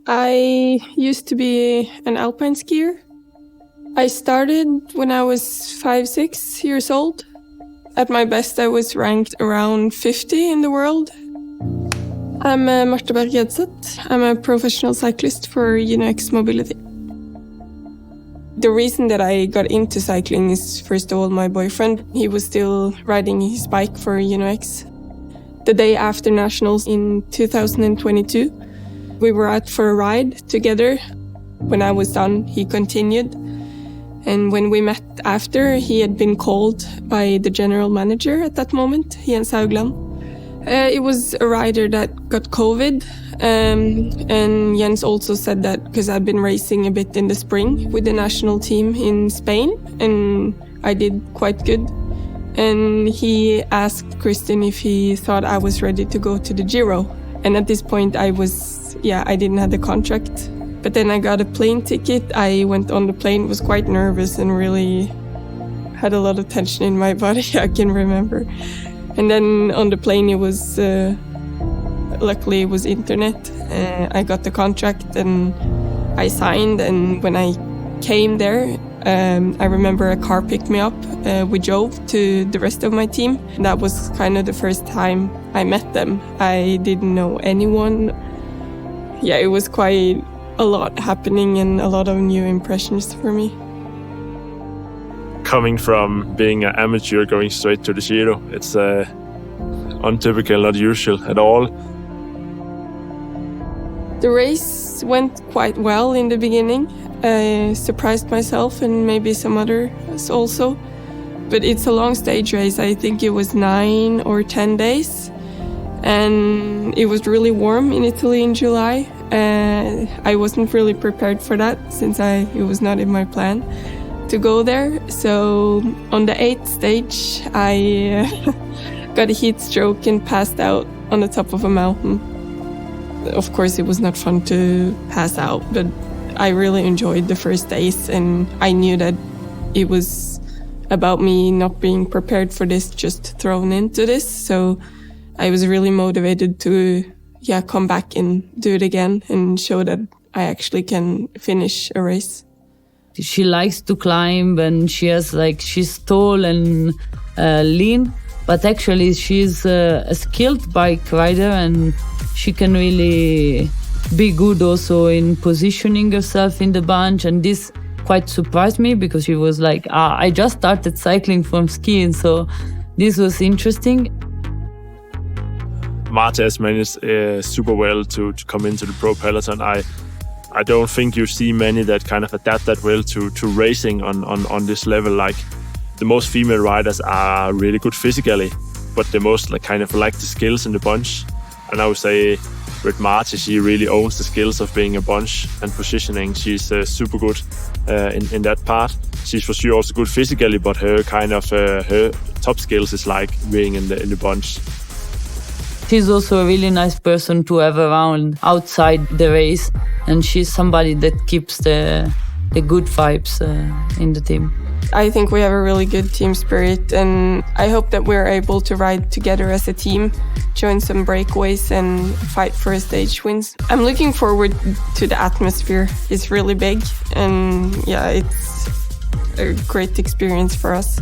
I used to be an alpine skier. I started when I was 5-6 years old. At my best, I was ranked around 50 in the world. I'm Marte Berg Edseth. I'm a professional cyclist for UnoX Mobility. The reason that I got into cycling is, first of all, my boyfriend. He was still riding his bike for UnoX. The day after Nationals in 2022, we were out for a ride together. When I was done, he continued. And when we met after, he had been called by the general manager at that moment, Jens Haugland. It was a rider that got COVID. And Jens also said that because I've been racing a bit in the spring with the national team in Spain, and I did quite good. And he asked Kristin if he thought I was ready to go to the Giro. And at this point, I didn't have the contract. But then I got a plane ticket. I went on the plane, was quite nervous and really had a lot of tension in my body, I can remember. And then on the plane, it was, luckily it was internet. I got the contract and I signed. And when I came there, I remember a car picked me up. We drove to the rest of my team. That was kind of the first time I met them. I didn't know anyone. Yeah, it was quite a lot happening and a lot of new impressions for me. Coming from being an amateur going straight to the Giro, it's untypical, not usual at all. The race went quite well in the beginning. I surprised myself and maybe some others also. But it's a long stage race. I think it was 9 or 10 days. And it was really warm in Italy in July. I wasn't really prepared for that since it was not in my plan to go there. So on the 8th stage, I got a heat stroke and passed out on the top of a mountain. Of course, it was not fun to pass out, but I really enjoyed the first days, and I knew that it was about me not being prepared for this, just thrown into this. So I was really motivated to come back and do it again and show that I actually can finish a race. She likes to climb, and she's tall and lean, but actually she's a skilled bike rider, and she can really be good also in positioning herself in the bunch. And this quite surprised me because she was like, I just started cycling from skiing, so this was interesting. Marte has managed super well to come into the pro peloton. I don't think you see many that kind of adapt that well to racing on this level. Like, the most female riders are really good physically, but the most kind of lack the skills in the bunch. And I would say with Marte, she really owns the skills of being a bunch and positioning. She's super good in that part. She's for sure also good physically, but her her top skills is like being in the bunch. She's also a really nice person to have around outside the race, and she's somebody that keeps the good vibes in the team. I think we have a really good team spirit, and I hope that we're able to ride together as a team, join some breakaways and fight for stage wins. I'm looking forward to the atmosphere. It's really big, and it's a great experience for us.